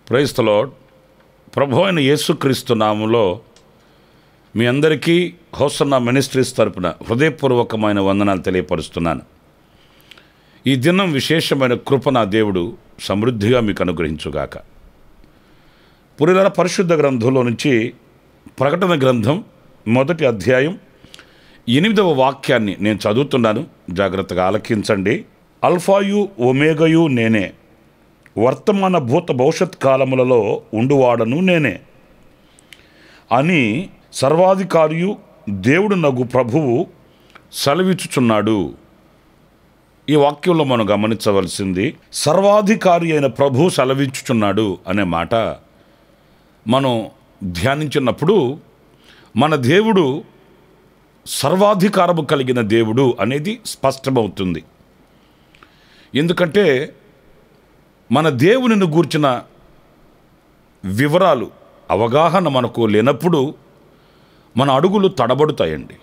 Praise the lord. ప్రభు అయిన యేసుక్రీస్తు నామములో మీ అందరికీ హోసన్నా మినిస్ట్రీస్ తరపున హృదయపూర్వకమైన వందనాలు తెలియపరుస్తున్నాను. ఈ దినం విశేషమైన కృప నా దేవుడు సమృద్ధిగా మీకు అనుగ్రహించుగాక. పురిల పరిశుద్ధ గ్రంథంలో నుంచి ప్రకటన గ్రంథం 1వ అధ్యాయం 8వ వాక్యాన్ని నేను చదువుతున్నాను, జాగ్రత్తగా ఆలకించండి. అల్ఫాయు ఒమేగయు నేనే, వర్తమాన భూత భవిష్యత్ కాలములలో ఉండువాడను నేనే అని సర్వాధికారియు దేవుడు నగు ప్రభువు సెలవిచ్చుచున్నాడు. ఈ వాక్యంలో మనం గమనించవలసింది సర్వాధికారి అయిన ప్రభువు సెలవిచ్చుచున్నాడు అనే మాట మనం ధ్యానించినప్పుడు మన దేవుడు సర్వాధికారము కలిగిన దేవుడు అనేది స్పష్టమవుతుంది. ఎందుకంటే మన దేవునిని గూర్చిన వివరాలు అవగాహన మనకు లేనప్పుడు మన అడుగులు తడబడుతాయండి,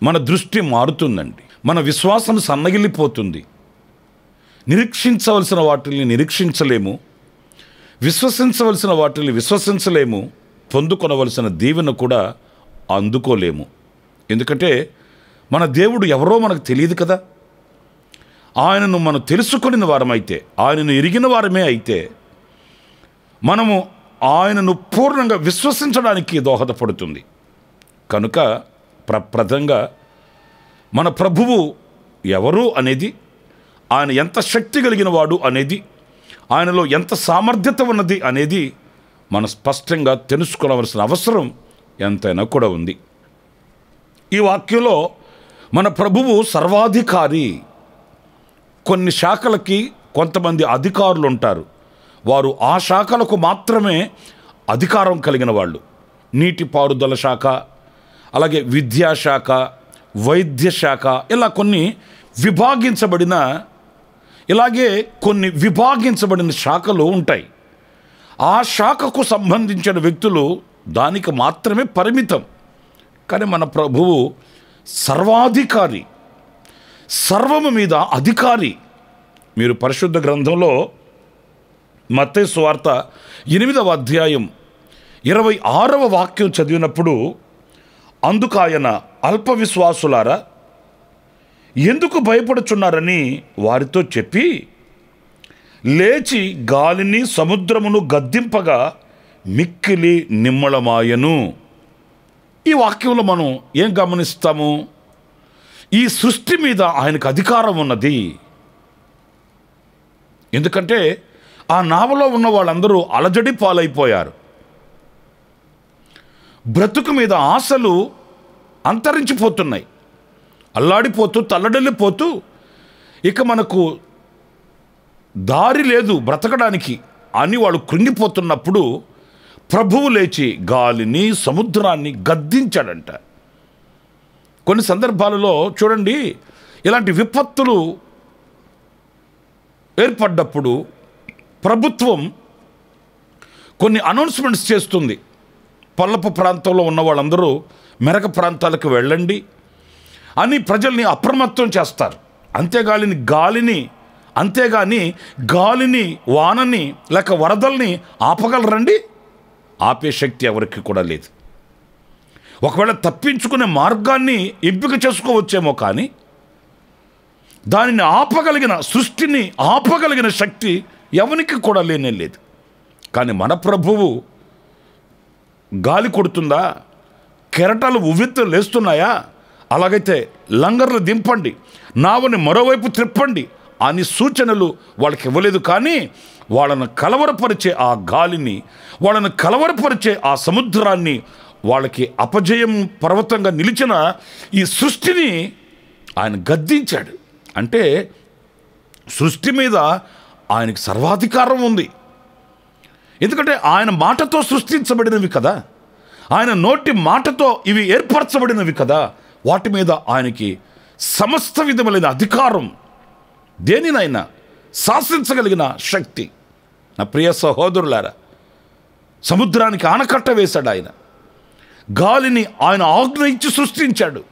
మన దృష్టి మారుతుందండి, మన విశ్వాసం సన్నగిల్లిపోతుంది. నిరీక్షించవలసిన వాటిని నిరీక్షించలేము, విశ్వసించవలసిన వాటిని విశ్వసించలేము, పొందుకొనవలసిన దీవెన కూడా అందుకోలేము. ఎందుకంటే మన దేవుడు ఎవరో మనకు తెలియదు కదా. ఆయనను మనం తెలుసుకుని వారమైతే, ఆయనను ఎరిగిన వారమే అయితే మనము ఆయనను పూర్ణంగా విశ్వసించడానికి దోహదపడుతుంది. కనుక ప్రప్రథంగా మన ప్రభువు ఎవరు అనేది, ఆయన ఎంత శక్తి కలిగిన వాడు అనేది, ఆయనలో ఎంత సామర్థ్యత ఉన్నది అనేది మనం స్పష్టంగా తెలుసుకోవలసిన అవసరం ఎంతైనా కూడా ఉంది. ఈ వాక్యంలో మన ప్రభువు సర్వాధికారి. కొన్ని శాఖలకి కొంతమంది అధికారులు ఉంటారు, వారు ఆ శాఖలకు మాత్రమే అధికారం కలిగిన వాళ్ళు. నీటిపారుదల శాఖ, అలాగే విద్యాశాఖ, వైద్య శాఖ, ఇలా కొన్ని విభాగించబడిన శాఖలు ఉంటాయి. ఆ శాఖకు సంబంధించిన వ్యక్తులు దానికి మాత్రమే పరిమితం. కానీ మన ప్రభువు సర్వాధికారి, సర్వము మీద అధికారి. మీరు పరిశుద్ధ గ్రంథంలో మత్తయి సువార్త 8వ అధ్యాయం 26వ వాక్యం చదివినప్పుడు, అందుకు ఆయన అల్ప విశ్వాసులారా ఎందుకు భయపడుచున్నారని వారితో చెప్పి లేచి గాలిని సముద్రమును గద్దింపగా మిక్కిలి నిమ్మళమాయను. ఈ వాక్యంలో మనం ఏం గమనిస్తాము? ఈ సృష్టి మీద ఆయనకు అధికారం ఉన్నది. ఎందుకంటే ఆ నావలో ఉన్న వాళ్ళందరూ అలజడి పాలైపోయారు. బ్రతుకు మీద ఆశలు అంతరించిపోతున్నాయి, అల్లాడిపోతూ తల్లడిల్లిపోతూ ఇక మనకు దారి లేదు బ్రతకడానికి అని వాళ్ళు కృంగిపోతున్నప్పుడు ప్రభువు లేచి గాలిని సముద్రాన్ని గద్దించాడంట. కొన్ని సందర్భాలలో చూడండి, ఇలాంటి విపత్తులు ఏర్పడ్డప్పుడు ప్రభుత్వం కొన్ని అనౌన్స్మెంట్స్ చేస్తుంది. పల్లపు ప్రాంతంలో ఉన్న వాళ్ళందరూ మెరక ప్రాంతాలకు వెళ్ళండి అని ప్రజల్ని అప్రమత్తం చేస్తారు. అంతేగాని గాలిని వానని లేక వరదల్ని ఆపగలరండి? ఆపే శక్తి ఎవరికి కూడా లేదు. ఒకవేళ తప్పించుకునే మార్గాన్ని ఎంపిక చేసుకోవచ్చేమో, కానీ దానిని ఆపగలిగిన, సృష్టిని ఆపగలిగిన శక్తి ఎవరికి కూడా లేనే లేదు. కానీ మన ప్రభువు గాలి కొడుతుందా, కెరటాలు ఉవ్వెత్తులు లేస్తున్నాయా, అలాగైతే లంగర్లు దింపండి, నావని మరోవైపు త్రిప్పండి అని సూచనలు వాళ్ళకి ఇవ్వలేదు. కానీ వాళ్ళను కలవరపరిచే ఆ గాలిని, వాళ్ళను కలవరపరిచే ఆ సముద్రాన్ని, వాళ్ళకి అపజయం పర్వతంగా నిలిచిన ఈ సృష్టిని ఆయన గద్దించాడు. అంటే సృష్టి మీద ఆయనకి సర్వాధికారం ఉంది. ఎందుకంటే ఆయన మాటతో సృష్టించబడినవి కదా, ఆయన నోటి మాటతో ఇవి ఏర్పరచబడినవి కదా. వాటి మీద ఆయనకి సమస్త విధములైన అధికారం, దేనినైనా శాసించగలిగిన శక్తి. నా ప్రియ సహోదరులారా, సముద్రానికి ఆనకట్ట వేశాడు ఆయన, గాలిని ఆయన ఆజ్ఞ ఇచ్చి సృష్టించాడు,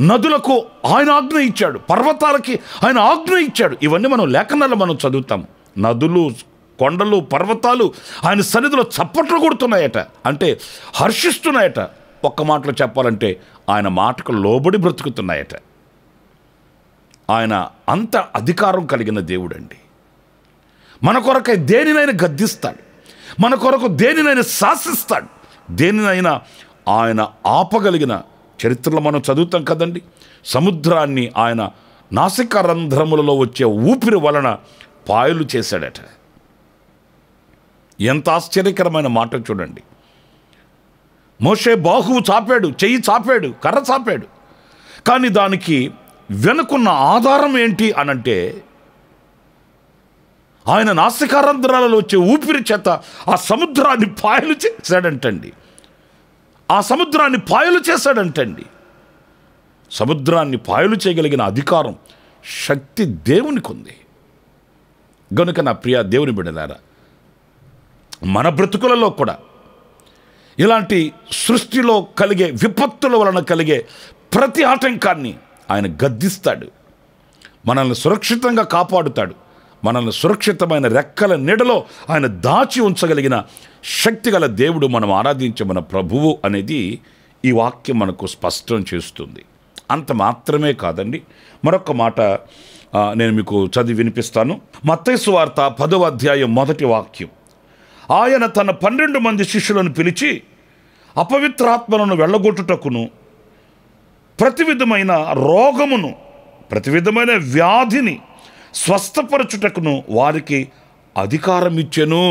నదులకు ఆయన ఆజ్ఞ ఇచ్చాడు, పర్వతాలకి ఆయన ఆజ్ఞ ఇచ్చాడు. ఇవన్నీ మనం లేఖనాల్లో మనం చదువుతాం. నదులు, కొండలు, పర్వతాలు ఆయన సన్నిధిలో చప్పట్లు కొడుతున్నాయట, అంటే హర్షిస్తున్నాయట. ఒక్క మాటలో చెప్పాలంటే ఆయన మాటకు లోబడి బ్రతుకుతున్నాయట. ఆయన అంత అధికారం కలిగిన దేవుడండి. మన కొరకై దేనినైనా గద్దిస్తాడు, మన కొరకు దేనినైనా శాసిస్తాడు, దేనినైనా ఆయన ఆపగలిగిన చరిత్రలో మనం చదువుతాం కదండి. సముద్రాన్ని ఆయన నాసికా రంధ్రములలో వచ్చే ఊపిరి వలన పాయలు చేశాడట. ఎంత ఆశ్చర్యకరమైన మాట చూడండి. మోషే బాహువు చాపాడు, చెయ్యి చాపాడు, కర్ర చాపాడు, కానీ దానికి వెనుకున్న ఆధారం ఏంటి అనంటే ఆయన నాసికారంధ్రాలలో వచ్చే ఊపిరి చేత ఆ సముద్రాన్ని పాయలు చేశాడంటండి. ఆ సముద్రాన్ని పాయలు చేశాడంటండి. సముద్రాన్ని పాయలు చేయగలిగిన అధికారం, శక్తి దేవునికి ఉంది. గనుక నా ప్రియ దేవుని బిడ్డలారా, మన బ్రతుకులలో కూడా ఇలాంటి సృష్టిలో కలిగే విపత్తుల వలన కలిగే ప్రతి ఆటంకాన్ని ఆయన గద్దిస్తాడు, మనల్ని సురక్షితంగా కాపాడుతాడు. మనల్ని సురక్షితమైన రెక్కల నీడలో ఆయన దాచి ఉంచగలిగిన శక్తిగల దేవుడు మనం ఆరాధించే మన ప్రభువు అనేది ఈ వాక్యం మనకు స్పష్టం చేస్తుంది. అంత మాత్రమే కాదండి, మరొక మాట నేను మీకు చదివి వినిపిస్తాను. మత్తయి సువార్త 10వ అధ్యాయం 1వ వాక్యం. ఆయన తన 12 మంది శిష్యులను పిలిచి అపవిత్రాత్మలను వెళ్ళగొట్టుటకును, ప్రతి విధమైన రోగమును, ప్రతి విధమైన వ్యాధిని స్వస్థపరచుటకును వారికి అధికారం ఇచ్చెను.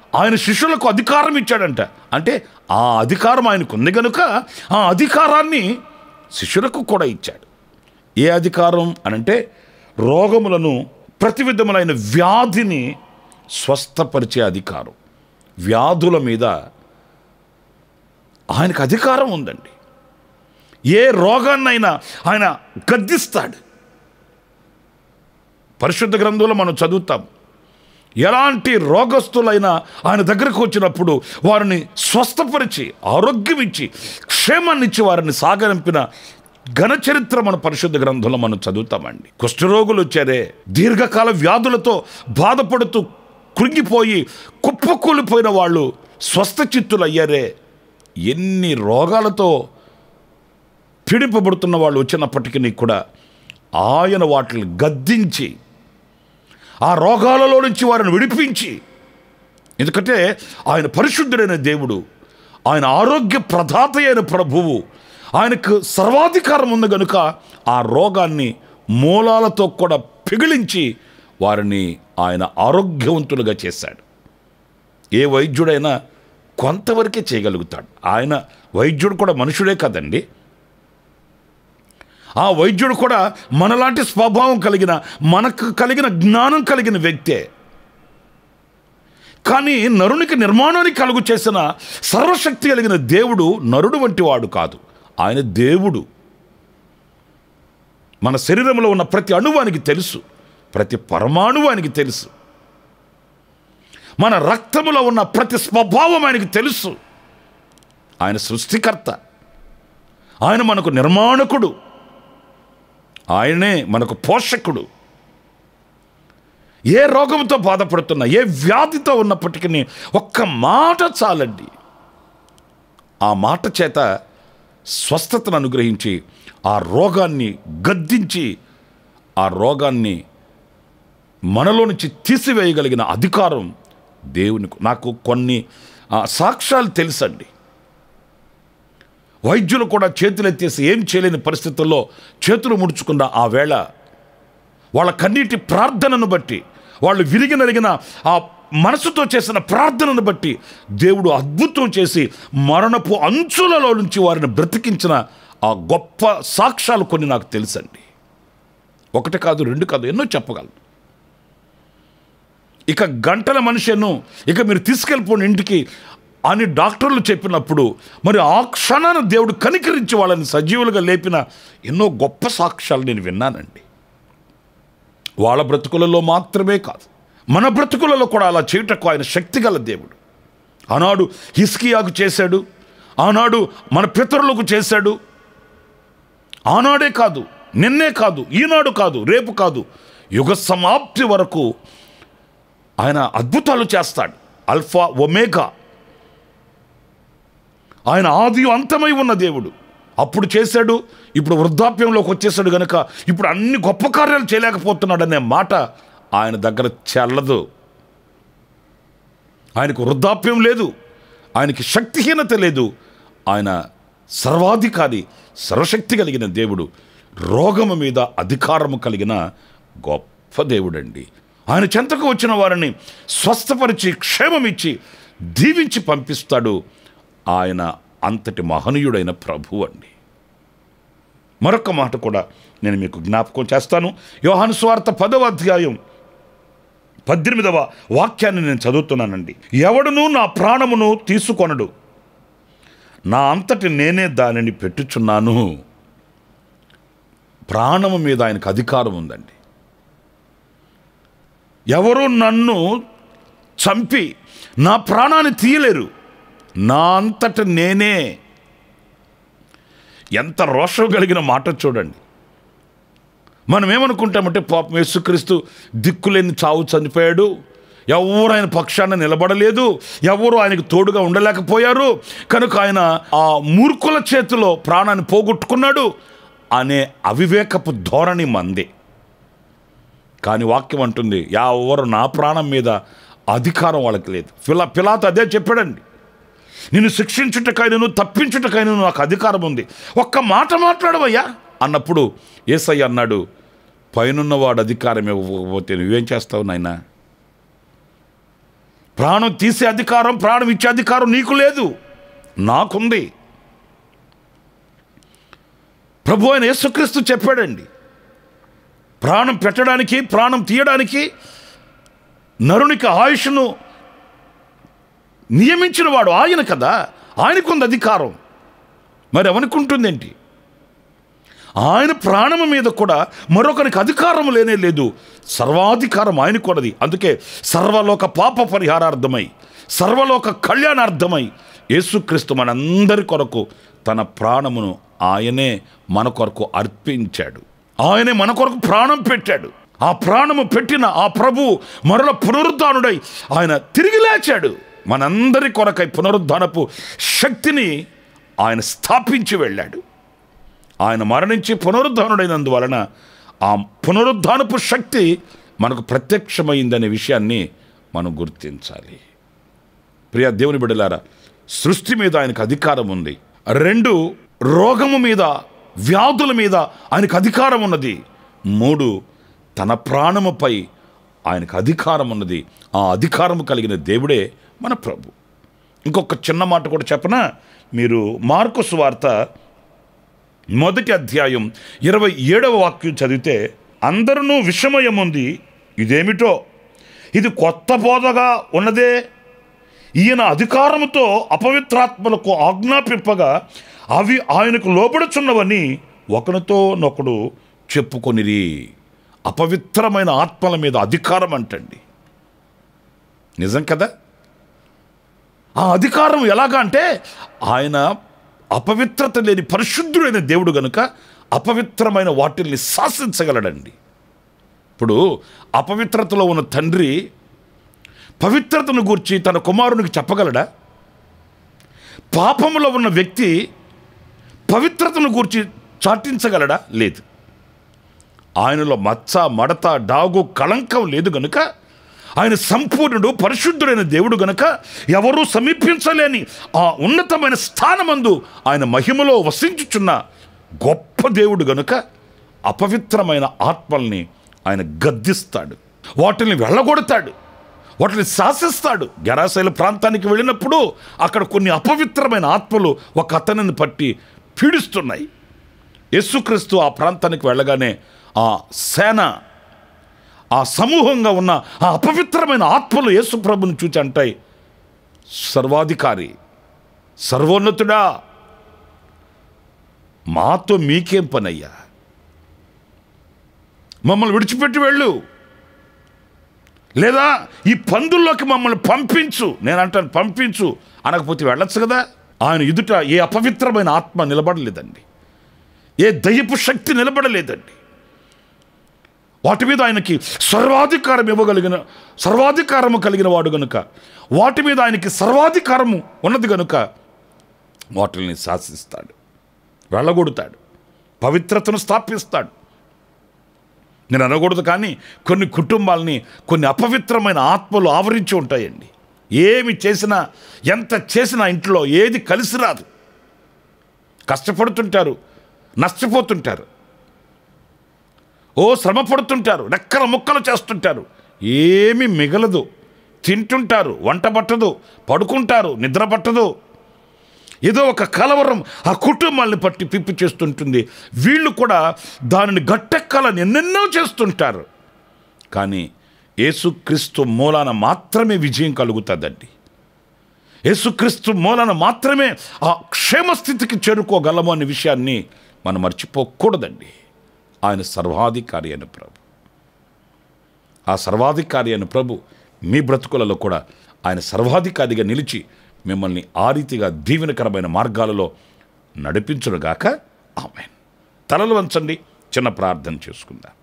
ఆయన శిష్యులకు అధికారం ఇచ్చాడంట. అంటే ఆ అధికారం ఆయనకు ఉంది కనుక ఆ అధికారాన్ని శిష్యులకు కూడా ఇచ్చాడు. ఏ అధికారం అనంటే రోగములను, ప్రతి విధములైన వ్యాధిని స్వస్థపరిచే అధికారం. వ్యాధుల మీద ఆయనకు అధికారం ఉందండి. ఏ రోగాన్నైనా ఆయన గద్దిస్తాడు. పరిశుద్ధ గ్రంథంలో మనం చదువుతాం, ఎలాంటి రోగస్తులైనా ఆయన దగ్గరకు వచ్చినప్పుడు వారిని స్వస్థపరిచి, ఆరోగ్యం ఇచ్చి, క్షేమాన్నిచ్చి వారిని సాగనంపిన ఘన చరిత్ర మన పరిశుద్ధ గ్రంథంలో మనం చదువుతామండి. కుష్ఠరోగులు వచ్చారే, దీర్ఘకాల వ్యాధులతో బాధపడుతూ కృంగిపోయి కుప్పకూలిపోయిన వాళ్ళు స్వస్థచిత్తులు అయ్యారే. ఎన్ని రోగాలతో పీడింపబడుతున్న వాళ్ళు వచ్చినప్పటికీ కూడా ఆయన వాటిని గద్దించి ఆ రోగాలలో నుంచి వారిని విడిపించి, ఎందుకంటే ఆయన పరిశుద్ధుడైన దేవుడు, ఆయన ఆరోగ్య ప్రదాత అయిన ప్రభువు, ఆయనకు సర్వాధికారం ఉంది కనుక ఆ రోగాన్ని మూలాలతో కూడా పిగిలించి వారిని ఆయన ఆరోగ్యవంతులుగా చేశాడు. ఏ వైద్యుడైనా కొంతవరకే చేయగలుగుతాడు. ఆయన వైద్యుడు కూడా మనుషుడే కదండి. ఆ వైద్యుడు కూడా మనలాంటి స్వభావం కలిగిన, మనకు కలిగిన జ్ఞానం కలిగిన వ్యక్తే. కానీ నరునికి నిర్మాణాన్ని కలుగు చేసిన సర్వశక్తి కలిగిన దేవుడు నరుడు వంటి వాడు కాదు. ఆయన దేవుడు. మన శరీరంలో ఉన్న ప్రతి అణువానికి తెలుసు, ప్రతి పరమాణువానికి తెలుసు, మన రక్తములో ఉన్న ప్రతి స్వభావం ఆయనకి తెలుసు. ఆయన సృష్టికర్త, ఆయన మనకు నిర్మాణకుడు, ఆయనే మనకు పోషకుడు. ఏ రోగంతో బాధపడుతున్నా, ఏ వ్యాధితో ఉన్నప్పటికీ ఒక్క మాట చాలండి. ఆ మాట చేత స్వస్థతను అనుగ్రహించి ఆ రోగాన్ని గద్దించి ఆ రోగాన్ని మనలో నుంచి తీసివేయగలిగిన అధికారం దేవునికి. నాకు కొన్ని సాక్ష్యాలు తెలుసండి. వైద్యులు కూడా చేతులెత్తేసి ఏం చేయలేని పరిస్థితుల్లో చేతులు ముడుచుకున్న ఆ వేళ వాళ్ళ కన్నీటి ప్రార్థనను బట్టి, వాళ్ళు విరిగి నలిగిన ఆ మనసుతో చేసిన ప్రార్థనను బట్టి దేవుడు అద్భుతం చేసి మరణపు అంచులలో నుంచి వారిని బ్రతికించిన ఆ గొప్ప సాక్ష్యాలు కొన్ని నాకు తెలుసండి. ఒకటి కాదు, రెండు కాదు, ఎన్నో చెప్పగలను. ఇక గంటల మనిషిను ఇక మీరు తీసుకెళ్ళిపోండి ఇంటికి అని డాక్టర్లు చెప్పినప్పుడు మరి ఆ క్షణాన దేవుడు కనికరించి వాళ్ళని సజీవులుగా లేపిన ఎన్నో గొప్ప సాక్ష్యాలు నేను విన్నానండి. వాళ్ళ బ్రతుకులలో మాత్రమే కాదు, మన బ్రతుకులలో కూడా అలా చేయుటకు ఆయన శక్తిగల దేవుడు. ఆనాడు హిజ్కియాకు చేశాడు, ఆనాడు మన పితరులకు చేశాడు. ఆనాడే కాదు, నిన్నే కాదు, ఈనాడు కాదు, రేపు కాదు, యుగ సమాప్తి వరకు ఆయన అద్భుతాలు చేస్తాడు. అల్ఫా ఒమేగా, ఆయన ఆది అంతమై ఉన్న దేవుడు. అప్పుడు చేశాడు, ఇప్పుడు వృద్ధాప్యంలోకి వచ్చేసాడు కనుక ఇప్పుడు అన్ని గొప్ప కార్యాలు చేయలేకపోతున్నాడనే మాట ఆయన దగ్గర చెల్లదు. ఆయనకు వృద్ధాప్యం లేదు, ఆయనకి శక్తిహీనత లేదు. ఆయన సర్వాధికారి, సర్వశక్తి కలిగిన దేవుడు, రోగము మీద అధికారము కలిగిన గొప్ప దేవుడండి. ఆయన చెంతకు వచ్చిన వారిని స్వస్థపరిచి క్షేమమిచ్చి దీవించి పంపిస్తాడు. ఆయన అంతటి మహనీయుడైన ప్రభువు అండి. మరొక మాట కూడా నేను మీకు జ్ఞాపకం చేస్తాను. యోహాను సువార్త 10వ అధ్యాయం 18వ వాక్యాన్ని నేను చదువుతున్నానండి. ఎవడునూ నా ప్రాణమును తీసుకొనడు, నా అంతటి నేనే దానిని పెట్టుచున్నాను. ప్రాణము మీద ఆయనకు అధికారం ఉందండి. ఎవరు నన్ను చంపి నా ప్రాణాన్ని తీయలేరు, నా అంతట నేనే. ఎంత రోషం కలిగిన మాట చూడండి. మనం ఏమనుకుంటామంటే పాపం యేసుక్రీస్తు దిక్కులేని చావు చనిపోయాడు, ఎవరు ఆయన పక్షాన నిలబడలేదు, ఎవరు ఆయనకు తోడుగా ఉండలేకపోయారు, కనుక ఆయన ఆ మూర్ఖుల చేతిలో ప్రాణాన్ని పోగొట్టుకున్నాడు అనే అవివేకపు ధోరణి మంది. కానీ వాక్యం అంటుంది, ఎవరు నా ప్రాణం మీద అధికారం వాళ్ళకి లేదు. పిలాతు అదే చెప్పాడండి. నిన్ను శిక్షించుటకైనను తప్పించుటకైనను నాకు అధికారం ఉంది, ఒక్క మాట మాట్లాడవయ్యా అన్నప్పుడు యేసయ్య అన్నాడు, పైనున్నవాడు అధికారం ఇవ్వకపోతే నువ్వేం చేస్తావు నాయనా? ప్రాణం తీసే అధికారం, ప్రాణం ఇచ్చే అధికారం నీకు లేదు, నాకుంది. ప్రభు అయిన యేసుక్రీస్తు చెప్పాడండి, ప్రాణం పెట్టడానికి, ప్రాణం తీయడానికి నరునికి ఆయుష్ను నియమించిన వాడు ఆయన కదా, ఆయనకుంది అధికారం. మరి ఎవరికుంటుందేంటి? ఆయన ప్రాణము మీద కూడా మరొకరికి అధికారం లేనే లేదు, సర్వాధికారం ఆయనకున్నది. అందుకే సర్వలోక పాప పరిహారార్థమై, సర్వలోక కళ్యాణార్థమై యేసుక్రీస్తు మనందరి కొరకు తన ప్రాణమును ఆయనే మన కొరకు అర్పించాడు. ఆయనే మన కొరకు ప్రాణం పెట్టాడు. ఆ ప్రాణము పెట్టిన ఆ ప్రభు మరల పునరుద్ధానుడై ఆయన తిరిగి లేచాడు. మనందరి కొరకై పునరుద్ధానపు శక్తిని ఆయన స్థాపించి వెళ్ళాడు. ఆయన మరణించి పునరుద్ధానుడైనందువలన ఆ పునరుద్ధానపు శక్తి మనకు ప్రత్యక్షమైందనే విషయాన్ని మనం గుర్తించాలి. ప్రియ దేవుని బిడ్డలారా, సృష్టి మీద ఆయనకు అధికారం ఉంది. 2, రోగము మీద, వ్యాధుల మీద ఆయనకు అధికారం ఉన్నది. 3, తన ప్రాణముపై ఆయనకు అధికారం ఉన్నది. ఆ అధికారము కలిగిన దేవుడే మన ప్రభు. ఇంకొక చిన్న మాట కూడా చెప్పనా? మీరు మార్కు సువార్త 1వ అధ్యాయం 27వ వాక్యం చదివితే, అందరూ విషమయముంది, ఇదేమిటో, ఇది కొత్త బోధగా ఉన్నదే, ఈయన అధికారముతో అపవిత్రాత్మలకు ఆజ్ఞాపింపగా అవి ఆయనకు లోబడుచున్నవని ఒకరితోనొకడు చెప్పుకొనిరి. అపవిత్రమైన ఆత్మల మీద అధికారం అంటండి. నిజం కదా? ఆ అధికారం ఎలాగా అంటే, ఆయన అపవిత్రత లేని పరిశుద్ధుడైన దేవుడు గనుక అపవిత్రమైన వాటిల్ని శాసించగలడండి. ఇప్పుడు అపవిత్రతలో ఉన్న తండ్రి పవిత్రతను గూర్చి తన కుమారునికి చెప్పగలడా? పాపములో ఉన్న వ్యక్తి పవిత్రతను గూర్చి చాటించగలడా? లేదు. ఆయనలో మచ్చ, మడత, డాగు, కళంకం లేదు గనుక, ఆయన సంపూర్ణుడు, పరిశుద్ధుడైన దేవుడు గనుక ఎవరూ సమీపించలేని ఆ ఉన్నతమైన స్థానమందు ఆయన మహిమలో వసించుచున్న గొప్ప దేవుడు గనుక అపవిత్రమైన ఆత్మల్ని ఆయన గద్దిస్తాడు, వాటిని వెళ్ళగొడతాడు, వాటిని శాసిస్తాడు. గెరాసేలు ప్రాంతానికి వెళ్ళినప్పుడు అక్కడ కొన్ని అపవిత్రమైన ఆత్మలు ఒక అతనిని పట్టి పీడిస్తున్నాయి. యేసుక్రీస్తు ఆ ప్రాంతానికి వెళ్ళగానే ఆ సేన, ఆ సమూహంగా ఉన్న ఆ అపవిత్రమైన ఆత్మలు యేసు ప్రభుని చూచి అంటాయి, సర్వాధికారి, సర్వోన్నతుడా, మాతో మీకేం పనయ్యా, మమ్మల్ని విడిచిపెట్టి వెళ్ళు, లేదా ఈ పందుల్లోకి మమ్మల్ని పంపించు. నేను అంటాను పంపించు అనకపోతే వెళ్ళొచ్చు కదా. ఆయన ఎదుట ఏ అపవిత్రమైన ఆత్మ నిలబడలేదండి, ఏ దయ్యపు శక్తి నిలబడలేదండి. వాటి మీద ఆయనకి సర్వాధికారము కలిగిన వాడు గనుక, వాటి మీద ఆయనకి సర్వాధికారము ఉన్నది గనుక వాటిని శాసిస్తాడు, వెళ్ళగొడతాడు, పవిత్రతను స్థాపిస్తాడు. నేను అనకూడదు కానీ కొన్ని కుటుంబాలని కొన్ని అపవిత్రమైన ఆత్మలు ఆవరించి ఉంటాయండి. ఏమి చేసినా, ఎంత చేసినా ఇంట్లో ఏది కలిసి రాదు. కష్టపడుతుంటారు, నష్టపోతుంటారు, శ్రమ పడుతుంటారు, రెక్కల ముక్కలు చేస్తుంటారు, ఏమీ మిగలదు. తింటుంటారు, వంట పట్టదు, పడుకుంటారు, నిద్ర పట్టదు. ఏదో ఒక కలవరం ఆ కుటుంబాన్ని పట్టి పిప్పి చేస్తుంటుంది. వీళ్ళు కూడా దానిని గట్టెక్కాలని ఎన్నెన్నో చేస్తుంటారు. కానీ యేసుక్రీస్తు మూలాన మాత్రమే విజయం కలుగుతుందండి. యేసుక్రీస్తు మూలాన మాత్రమే ఆ క్షేమస్థితికి చేరుకోగలము అనే విషయాన్ని మనం మర్చిపోకూడదండి. ఆయన సర్వాధికారి అయిన ప్రభు. ఆ సర్వాధికారి అయిన ప్రభు మీ బ్రతుకులలో కూడా ఆయన సర్వాధికారిగా నిలిచి మిమ్మల్ని ఆ రీతిగా దీవెనకరమైన మార్గాలలో నడిపించునుగాక. ఆమేన్. తలలు వంచండి, చిన్న ప్రార్థన చేసుకుందాం.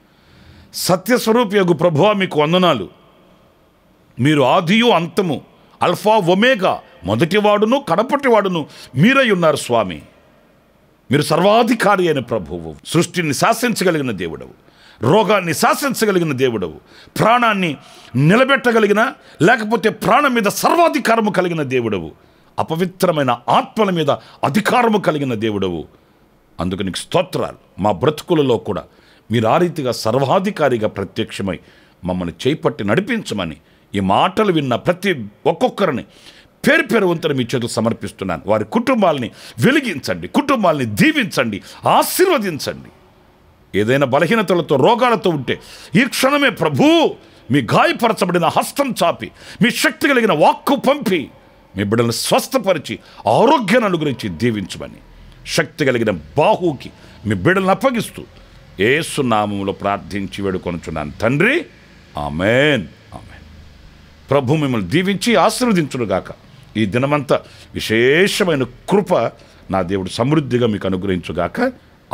సత్యస్వరూపియగు ప్రభువా, మీకు వందనాలు. మీరు ఆదియు అంతము, అల్ఫా ఒమేగా, మొదటివాడును కడపటివాడును మీరై ఉన్నారు స్వామి. మీరు సర్వాధికారి అయిన ప్రభువు, సృష్టిని శాసించగలిగిన దేవుడవు, రోగాన్ని శాసించగలిగిన దేవుడవు, ప్రాణాన్ని నిలబెట్టగలిగిన లేకపోతే ప్రాణం మీద సర్వాధికారము కలిగిన దేవుడవు, అపవిత్రమైన ఆత్మల మీద అధికారము కలిగిన దేవుడవు. అందుకు నీకు స్తోత్రాలు. మా బ్రతుకులలో కూడా మీరు ఆ రీతిగా సర్వాధికారిగా ప్రత్యక్షమై మమ్మల్ని చేపట్టి నడిపించమని ఈ మాటలు విన్న ప్రతి ఒక్కొక్కరిని పేరు పేరు వంతున మీ చేతులు సమర్పిస్తున్నాను. వారి కుటుంబాలని వెలిగించండి, కుటుంబాలని దీవించండి, ఆశీర్వదించండి. ఏదైనా బలహీనతలతో రోగాలతో ఉంటే ఈ క్షణమే ప్రభు మీ గాయపరచబడిన హస్తం చాపి మీ శక్తి కలిగిన వాక్కు పంపి మీ బిడ్డలను స్వస్థపరిచి ఆరోగ్యాన్ని అనుగురించి దీవించమని శక్తి కలిగిన బాహుకి మీ బిడ్డలను అప్పగిస్తూ యేసు నామములో ప్రార్థించి వేడుకొనుచున్నాను తండ్రి. ఆమేన్. ఆమేన్. ప్రభు మిమ్మల్ని దీవించి ఆశీర్వదించునుగాక. ఈ దినమంతా విశేషమైన కృప నా దేవుడు సమృద్ధిగా మీకు అనుగ్రహించుగాక.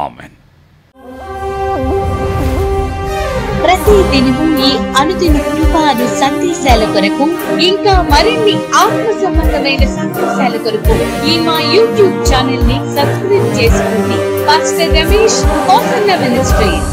ఆమేన్. ప్రతి దినము ఈ అనుదిన కృపాను సందేశాల కొరకు, ఇంకా మరిన్ని ఆత్మ సంబంధమైన సందేశాల కొరకు ఈ మా యూట్యూబ్ ఛానల్ ని సబ్స్క్రైబ్ చేసుకోండి. Pastor Ramesh, Kosanna ministries.